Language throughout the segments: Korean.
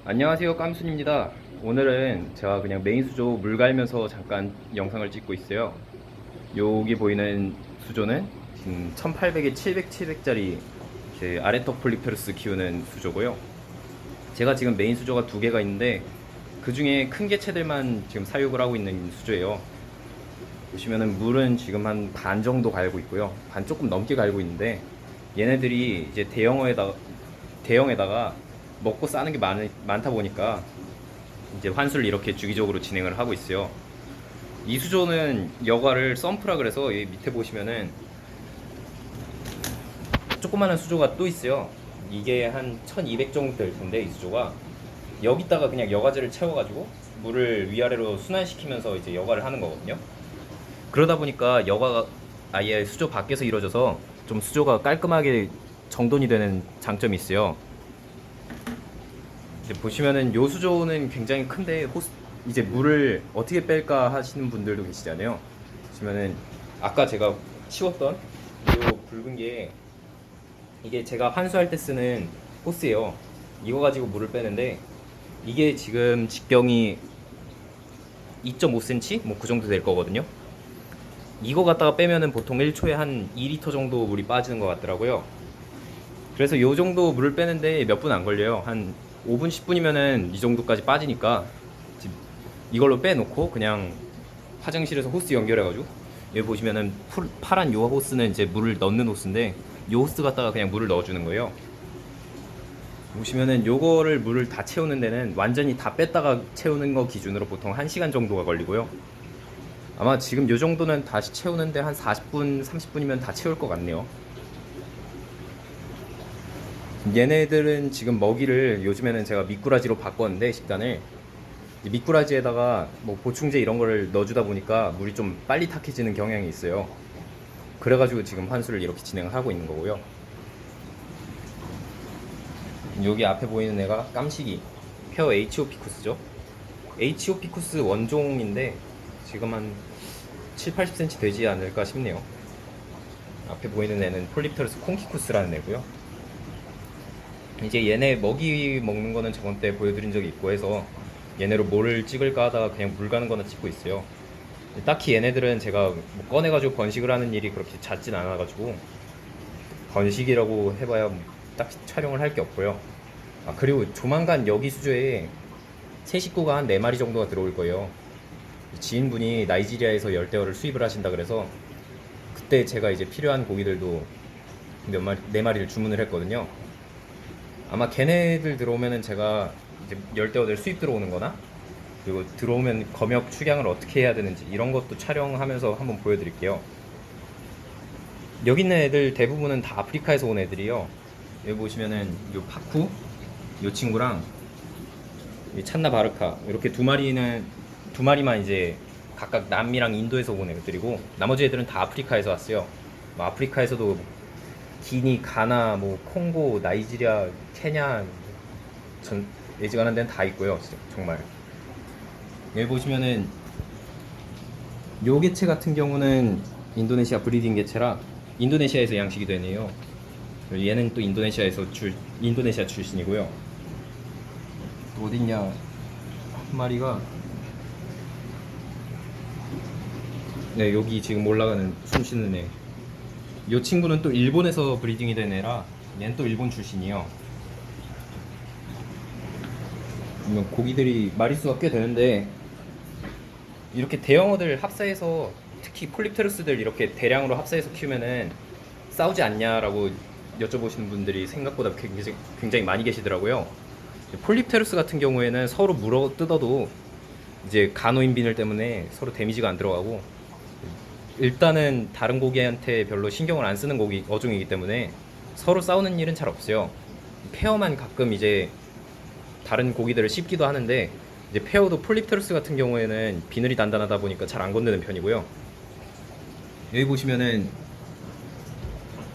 안녕하세요, 깜순입니다. 오늘은 제가 그냥 메인 수조 물 갈면서 잠깐 영상을 찍고 있어요. 여기 보이는 수조는 지금 1800에 700, 700짜리 아래턱 폴리페르스 키우는 수조고요. 제가 지금 메인 수조가 두 개가 있는데 그 중에 큰 개체들만 지금 사육을 하고 있는 수조예요. 보시면은 물은 지금 한 반 정도 갈고 있고요. 반 조금 넘게 갈고 있는데 얘네들이 이제 대형에다가 먹고 싸는 게 많다 보니까 이제 환수를 이렇게 주기적으로 진행을 하고 있어요. 이 수조는 여과를 썸프라 그래서 여기 밑에 보시면은 조그마한 수조가 또 있어요. 이게 한 1200 정도 될 텐데 이 수조가 여기다가 그냥 여과제를 채워가지고 물을 위아래로 순환시키면서 이제 여과를 하는 거거든요. 그러다 보니까 여과가 아예 수조 밖에서 이루어져서 좀 수조가 깔끔하게 정돈이 되는 장점이 있어요. 이제 보시면은 요 수조는 굉장히 큰데 이제 물을 어떻게 뺄까 하시는 분들도 계시잖아요. 보시면은 아까 제가 치웠던 요 붉은 게 이게 제가 환수할 때 쓰는 호스예요. 이거 가지고 물을 빼는데 이게 지금 직경이 2.5cm 뭐 그 정도 될 거거든요. 이거 갖다가 빼면은 보통 1초에 한 2리터 정도 물이 빠지는 것 같더라고요. 그래서 요 정도 물을 빼는데 몇 분 안 걸려요. 한 5분, 10분이면은 이 정도까지 빠지니까 이걸로 빼놓고 그냥 화장실에서 호스 연결해가지고 여기 보시면은 파란 요 호스는 이제 물을 넣는 호스인데 요 호스 갖다가 그냥 물을 넣어주는 거예요. 보시면은 요거를 물을 다 채우는 데는 완전히 다 뺐다가 채우는 거 기준으로 보통 1시간 정도가 걸리고요. 아마 지금 요 정도는 다시 채우는데 한 40분, 30분이면 다 채울 것 같네요. 얘네들은 지금 먹이를 요즘에는 제가 미꾸라지로 바꿨는데 식단을 미꾸라지에다가 뭐 보충제 이런 거를 넣어주다 보니까 물이 좀 빨리 탁해지는 경향이 있어요. 그래가지고 지금 환수를 이렇게 진행을 하고 있는 거고요. 여기 앞에 보이는 애가 깜식이 페어 H.O.피쿠스죠. H.O.피쿠스 원종인데 지금 한 7, 80cm 되지 않을까 싶네요. 앞에 보이는 애는 폴립테르스 콩키쿠스라는 애고요. 이제 얘네 먹이 먹는 거는 저번 때 보여드린 적이 있고 해서 얘네로 뭐를 찍을까 하다가 그냥 물 가는 거나 찍고 있어요. 딱히 얘네들은 제가 뭐 꺼내가지고 번식을 하는 일이 그렇게 잦진 않아가지고 번식이라고 해봐야 뭐 딱히 촬영을 할 게 없고요. 아, 그리고 조만간 여기 수조에 새 식구가 한 4마리 정도가 들어올 거예요. 지인분이 나이지리아에서 열대어를 수입을 하신다 그래서 그때 제가 이제 필요한 고기들도 4마리를 주문을 했거든요. 아마 걔네들 들어오면은 제가 이제 열대어들 수입 들어오는 거나 그리고 들어오면 검역 축양을 어떻게 해야 되는지 이런 것도 촬영하면서 한번 보여드릴게요. 여기 있는 애들 대부분은 다 아프리카에서 온 애들이요. 여기 보시면은 요 파쿠 요 친구랑 이 찬나 바르카 이렇게 두 마리만 이제 각각 남미랑 인도에서 온 애들이고 나머지 애들은 다 아프리카에서 왔어요. 뭐 아프리카에서도 기니, 가나, 뭐 콩고, 나이지리아, 케냐 전 예지간한 데는 다 있고요. 진짜 정말. 여기 보시면은 요 개체 같은 경우는 인도네시아 브리딩 개체라 인도네시아에서 양식이 되네요. 얘는 또 인도네시아 출신이고요. 또 어딨냐 한 마리가 네 여기 지금 올라가는 숨 쉬는 애. 이 친구는 또 일본에서 브리딩이 된 애라 얘는 또 일본 출신이에요. 고기들이 마리수가 꽤 되는데 이렇게 대형어들 합사해서 특히 폴립테루스들 이렇게 대량으로 합사해서 키우면은 싸우지 않냐라고 여쭤보시는 분들이 생각보다 굉장히 많이 계시더라고요. 폴립테루스 같은 경우에는 서로 물어 뜯어도 이제 간호인비늘 때문에 서로 데미지가 안 들어가고 일단은 다른 고기한테 별로 신경을 안 쓰는 어종이기 때문에 서로 싸우는 일은 잘 없어요. 페어만 가끔 이제 다른 고기들을 씹기도 하는데 이제 페어도 폴립테루스 같은 경우에는 비늘이 단단하다 보니까 잘 안 건드는 편이고요. 여기 보시면은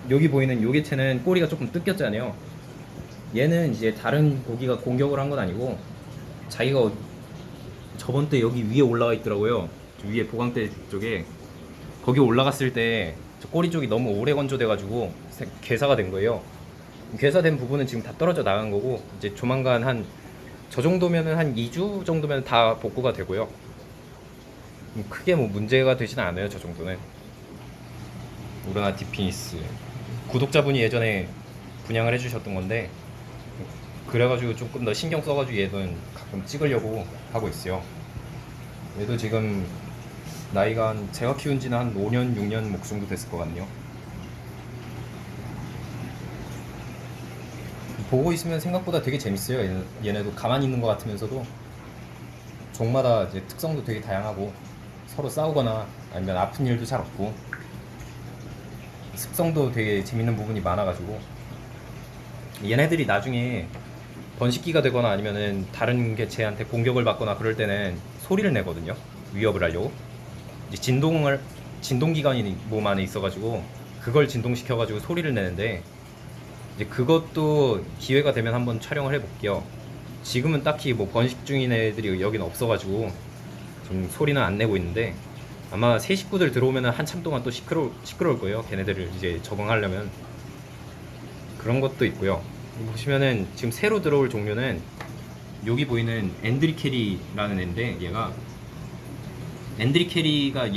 여기 보이는 요 개체는 꼬리가 조금 뜯겼잖아요. 얘는 이제 다른 고기가 공격을 한 건 아니고 자기가 저번 때 여기 위에 올라가 있더라고요. 위에 보강대 쪽에 거기 올라갔을 때 저 꼬리 쪽이 너무 오래 건조돼가지고 괴사가 된 거예요. 괴사된 부분은 지금 다 떨어져 나간 거고 이제 조만간 한 저 정도면은 한 2주 정도면 다 복구가 되고요. 크게 뭐 문제가 되지는 않아요. 저 정도는. 우라나 디피니스 구독자분이 예전에 분양을 해주셨던 건데, 그래가지고 조금 더 신경 써가지고 얘는 가끔 찍으려고 하고 있어요. 얘도 지금 나이가 제가 키운 지는 한 5년, 6년 목 정도 됐을 것 같네요. 보고 있으면 생각보다 되게 재밌어요. 얘네도 가만히 있는 것 같으면서도 종마다 이제 특성도 되게 다양하고, 서로 싸우거나 아니면 아픈 일도 잘 없고, 습성도 되게 재밌는 부분이 많아가지고, 얘네들이 나중에 번식기가 되거나 아니면은 다른 개체한테 공격을 받거나 그럴 때는 소리를 내거든요. 위협을 하려고. 이제 진동기관이 몸 안에 있어가지고 그걸 진동시켜가지고 소리를 내는데, 이제 그것도 기회가 되면 한번 촬영을 해볼게요. 지금은 딱히 뭐 번식 중인 애들이 여기는 없어가지고 좀 소리는 안 내고 있는데, 아마 새 식구들 들어오면 한참 동안 또 시끄러울 거예요. 걔네들을 이제 적응하려면. 그런 것도 있고요. 보시면은 지금 새로 들어올 종류는 여기 보이는 엔드리캐리라는 애인데, 얘가 엔드리캐리가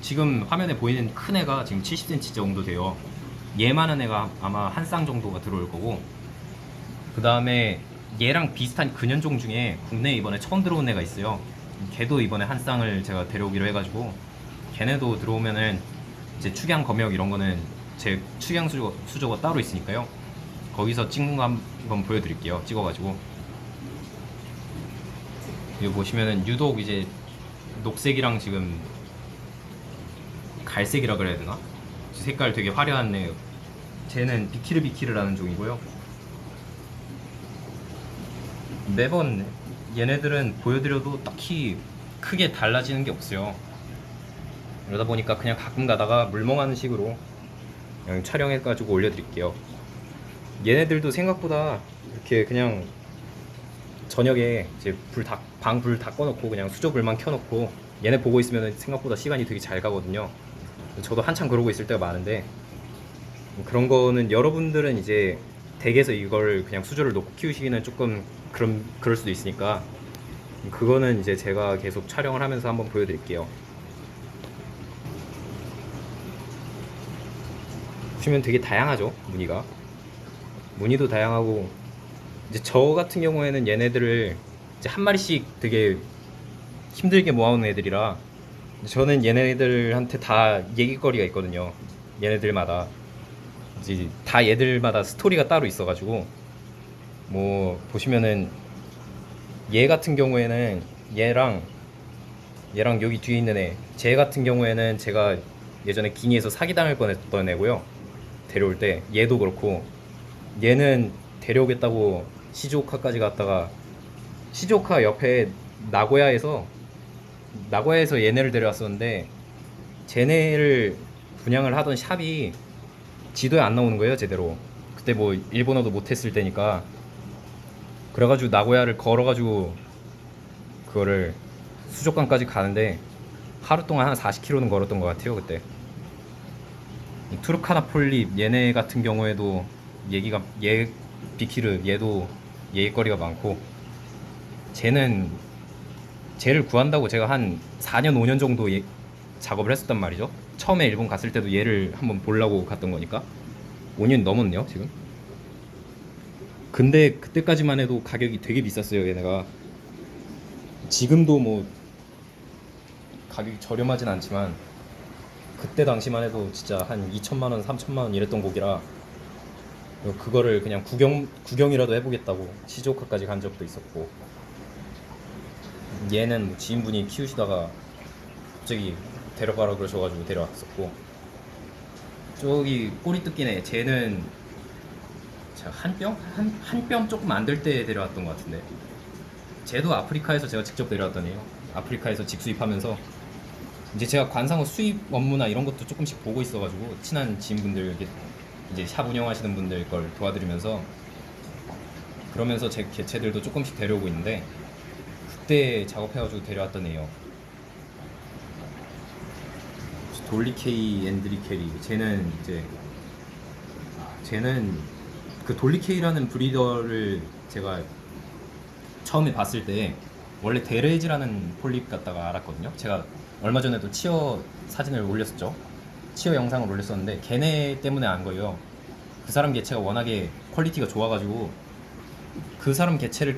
지금 화면에 보이는 큰 애가 지금 70cm 정도 돼요. 얘만한 애가 아마 한 쌍 정도가 들어올 거고, 그 다음에 얘랑 비슷한 근현종 중에 국내에 이번에 처음 들어온 애가 있어요. 걔도 이번에 한 쌍을 제가 데려오기로 해가지고, 걔네도 들어오면은 이제 축양 검역 이런 거는 제 축양 수조가 따로 있으니까요. 거기서 찍는 거 한번 보여드릴게요. 찍어가지고. 여기 보시면은 유독 이제 녹색이랑 지금 갈색이라 그래야 되나? 색깔 되게 화려한 애. 쟤는 비키르비키르라는 종이고요. 매번 얘네들은 보여드려도 딱히 크게 달라지는 게 없어요. 그러다 보니까 그냥 가끔 가다가 물멍하는 식으로 그냥 촬영해가지고 올려드릴게요. 얘네들도 생각보다 이렇게 그냥 저녁에 이제 방 불 다 꺼놓고 그냥 수조 불만 켜놓고 얘네 보고 있으면 생각보다 시간이 되게 잘 가거든요. 저도 한참 그러고 있을 때가 많은데, 그런 거는 여러분들은 이제 댁에서 이걸 그냥 수조를 놓고 키우시기는 조금 그럴 수도 있으니까, 그거는 이제 제가 계속 촬영을 하면서 한번 보여드릴게요. 보시면 되게 다양하죠. 무늬도 다양하고, 이제 저 같은 경우에는 얘네들을 이제 한 마리씩 되게 힘들게 모아오는 애들이라, 저는 얘네들한테 다 얘기거리가 있거든요. 얘네들마다 이제 다 얘들마다 스토리가 따로 있어가지고, 뭐 보시면은 얘 같은 경우에는 얘랑 여기 뒤에 있는 쟤 같은 경우에는 제가 예전에 기니에서 사기당할 뻔했던 애고요. 데려올 때 얘도 그렇고, 얘는 데려오겠다고 시즈오카까지 갔다가 시즈오카 옆에 나고야에서 얘네를 데려왔었는데, 쟤네를 분양을 하던 샵이 지도에 안 나오는 거예요, 제대로. 그때 뭐 일본어도 못했을 때니까. 그래가지고 나고야를 걸어가지고 그거를 수족관까지 가는데 하루 동안 한 40km는 걸었던 것 같아요, 그때. 투르카나 폴립 얘네 같은 경우에도 비키르 얘도 얘기거리가 많고, 쟤를 구한다고 제가 한 4년 5년 정도 작업을 했었단 말이죠. 처음에 일본 갔을 때도 얘를 한번 보려고 갔던 거니까 5년 넘었네요 지금. 근데 그때까지만 해도 가격이 되게 비쌌어요, 얘네가. 지금도 뭐 가격이 저렴하진 않지만 그때 당시만 해도 진짜 한 2천만 원, 3천만 원 이랬던 곡이라, 그거를 그냥 구경이라도 해보겠다고 시즈오카까지 간 적도 있었고, 얘는 뭐 지인분이 키우시다가 갑자기 데려가라 그러셔가지고 데려왔었고, 저기 꼬리 뜯긴 애 쟤는 제가 한 뼘 조금 안 될 때 데려왔던 것 같은데, 쟤도 아프리카에서 제가 직접 데려왔던 애요. 아프리카에서 직수입하면서 이제 제가 관상어 수입 업무나 이런 것도 조금씩 보고 있어가지고, 친한 지인분들 이제 샵 운영하시는 분들 걸 도와드리면서, 그러면서 제 개체들도 조금씩 데려오고 있는데, 그때 작업해가지고 데려왔던 애요. 돌리케이 엔드리캐리. 쟤는 그 돌리케이라는 브리더를 제가 처음에 봤을 때 원래 데레즈라는 폴립 갖다가 알았거든요. 제가 얼마 전에도 치어 사진을 올렸었죠. 치어 영상을 올렸었는데 걔네 때문에 안 거예요. 그 사람 개체가 워낙에 퀄리티가 좋아가지고 그 사람 개체를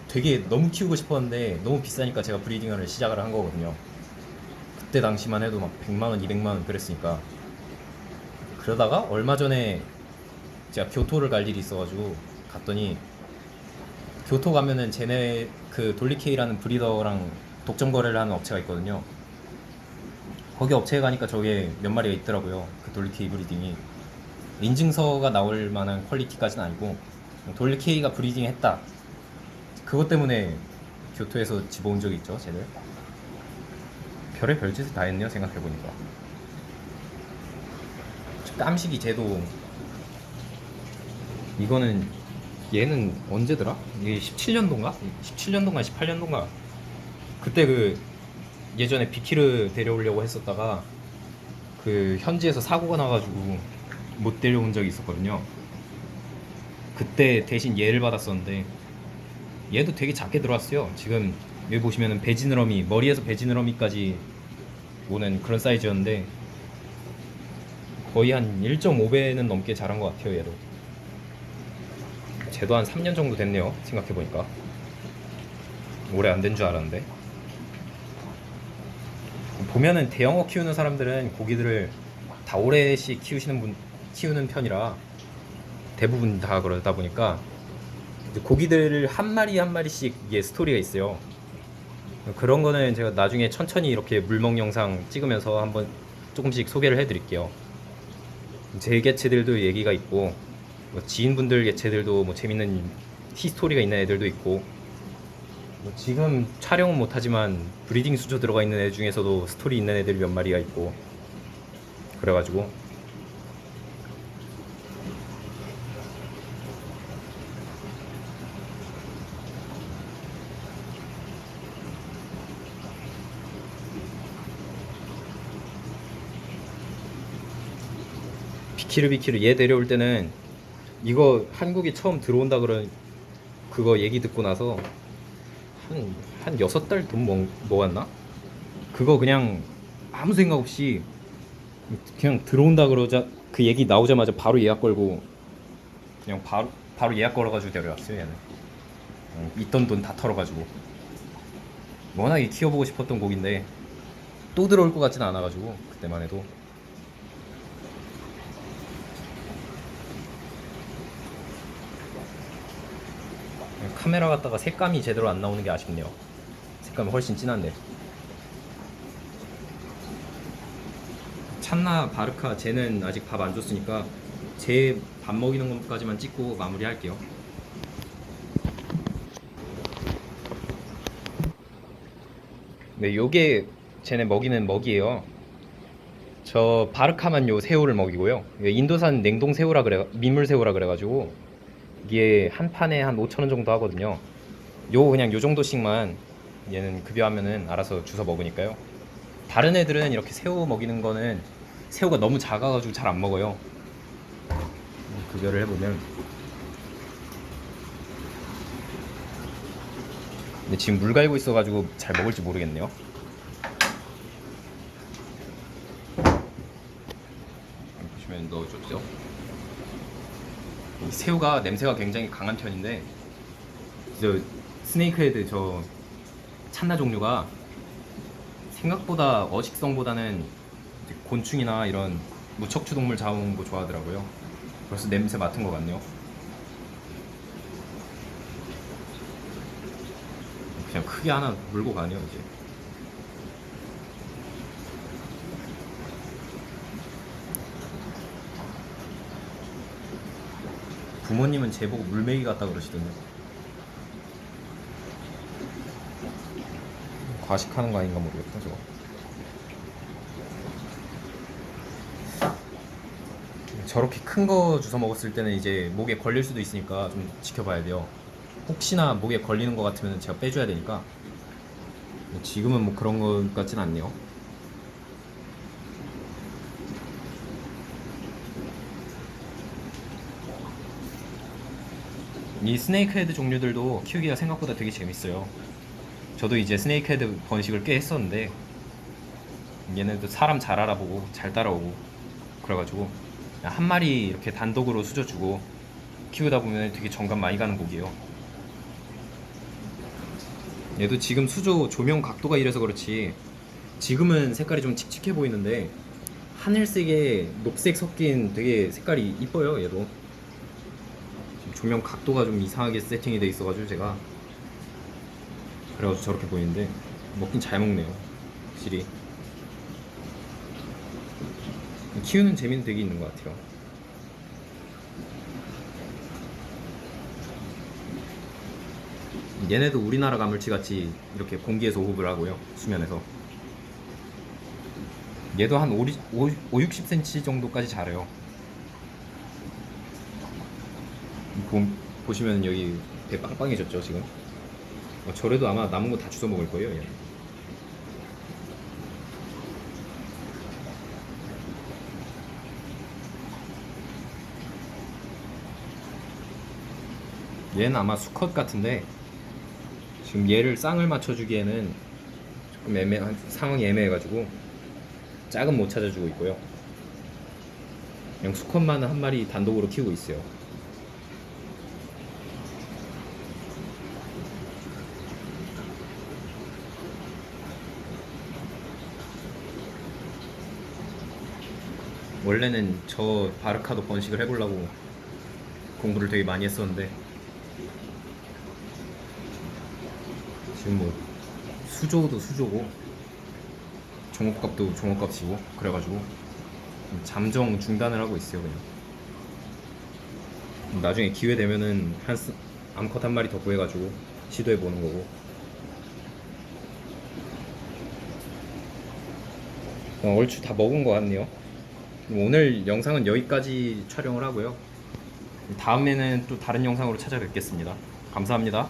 되게 너무 키우고 싶었는데 너무 비싸니까 제가 브리딩을 시작을 한 거거든요. 그때 당시만 해도 막 100만원, 200만원 그랬으니까. 그러다가 얼마 전에 제가 교토를 갈 일이 있어가지고 갔더니 교토 가면은 쟤네 그 돌리케이라는 브리더랑 독점 거래를 하는 업체가 있거든요. 거기 업체에 가니까 저게 몇 마리가 있더라고요. 그 돌리케이 브리딩이 인증서가 나올 만한 퀄리티까지는 아니고 돌리케이가 브리딩 했다, 그것 때문에 교토에서 집어온 적이 있죠. 쟤를 별의 별짓을 다 했네요, 생각해보니까. 깜식이 쟤도, 이거는 얘는 언제더라? 이게 17년도인가? 17년도인가 18년도인가? 그때 그 예전에 비키를 데려오려고 했었다가 그 현지에서 사고가 나가지고 못 데려온 적이 있었거든요. 그때 대신 얘를 받았었는데 얘도 되게 작게 들어왔어요. 지금 여기 보시면은 배지느러미, 머리에서 배지느러미까지 오는 그런 사이즈였는데 거의 한 1.5배는 넘게 자란 것 같아요. 얘도 쟤도 한 3년 정도 됐네요, 생각해보니까. 오래 안 된 줄 알았는데. 보면은 대형어 키우는 사람들은 고기들을 다 오래씩 키우는 편이라 대부분 다 그러다 보니까 이제 고기들을 한 마리 한 마리씩 이게 스토리가 있어요. 그런 거는 제가 나중에 천천히 이렇게 물먹 영상 찍으면서 한번 조금씩 소개를 해드릴게요. 제 개체들도 얘기가 있고 뭐 지인분들 개체들도 뭐 재밌는 히스토리가 있는 애들도 있고, 뭐 지금 촬영은 못하지만 브리딩 수조 들어가 있는 애 중에서도 스토리 있는 애들이 몇 마리가 있고 그래가지고 비키르 얘 데려올 때는 이거 한국에 처음 들어온다 그런 그거 얘기 듣고 나서 한 6달 돈 모았나? 그거 그냥 아무 생각 없이 그냥 들어온다 그러자, 그 얘기 나오자마자 바로 예약 걸고 그냥 바로 예약 걸어가지고 데려왔어요. 얘는 있던 돈 다 털어가지고. 워낙에 키워보고 싶었던 곡인데 또 들어올 것 같진 않아가지고 그때만 해도. 카메라 갖다가 색감이 제대로 안 나오는 게 아쉽네요. 색감이 훨씬 진한데. 찬나 바르카 쟤는 아직 밥 안 줬으니까 쟤 밥 먹이는 것까지만 찍고 마무리 할게요. 네, 요게 쟤네 먹이는 먹이에요. 저 바르카만 요 새우를 먹이고요. 인도산 냉동 새우라 그래, 민물 새우라 그래가지고 이게 한 판에 한 5,000원 정도 하거든요. 그냥 요 정도씩만 얘는 급여하면은 알아서 주워 먹으니까요. 다른 애들은 이렇게 새우 먹이는 거는 새우가 너무 작아가지고 잘 안 먹어요. 급여를 해보면. 근데 지금 물 갈고 있어가지고 잘 먹을지 모르겠네요. 보시면 넣어줬죠. 새우가 냄새가 굉장히 강한 편인데 저 스네이크 헤드 저 찬나 종류가 생각보다 어식성보다는 곤충이나 이런 무척추 동물 잡아온 거 좋아하더라고요. 벌써 냄새 맡은 것 같네요. 그냥 크게 하나 물고 가네요 이제. 부모님은 제보고 물메기 같다 그러시던데. 과식하는 거 아닌가 모르겠다 저거. 저렇게 큰 거 주워 먹었을 때는 이제 목에 걸릴 수도 있으니까 좀 지켜봐야 돼요. 혹시나 목에 걸리는 거 같으면 제가 빼줘야 되니까. 지금은 뭐 그런 것 같진 않네요. 이 스네이크 헤드 종류들도 키우기가 생각보다 되게 재밌어요. 저도 이제 스네이크 헤드 번식을 꽤 했었는데 얘네도 사람 잘 알아보고 잘 따라오고 그래가지고 그냥 한 마리 이렇게 단독으로 수저 주고 키우다 보면 되게 정감 많이 가는 곡이에요. 얘도 지금 수조 조명 각도가 이래서 그렇지 지금은 색깔이 좀 칙칙해 보이는데 하늘색에 녹색 섞인 되게 색깔이 이뻐요. 얘도 지금 조명 각도가 좀 이상하게 세팅이 돼 있어가지고 제가 그래가지고 저렇게 보이는데 먹긴 잘 먹네요. 확실히 키우는 재미는 되게 있는 것 같아요. 얘네도 우리나라 가물치 같이 이렇게 공기에서 호흡을 하고요. 수면에서. 얘도 한 5, 60cm 정도까지 자라요. 보시면 여기 배 빵빵해졌죠 지금. 저래도 아마 남은 거 다 주워 먹을 거예요. 얘. 얘는 아마 수컷 같은데 지금 얘를 쌍을 맞춰주기에는 조금 애매한 상황이 애매해가지고 짝은 못 찾아주고 있고요. 그냥 수컷만 한 마리 단독으로 키우고 있어요. 원래는 저 바르카도 번식을 해보려고 공부를 되게 많이 했었는데 지금 뭐 수조도 수조고 종업값도 종업값이고 그래가지고 잠정 중단을 하고 있어요. 그냥 나중에 기회 되면은 암컷 한 마리 더 구해가지고 시도해 보는 거고. 얼추 다 먹은 것 같네요. 오늘 영상은 여기까지 촬영을 하고요. 다음에는 또 다른 영상으로 찾아뵙겠습니다. 감사합니다.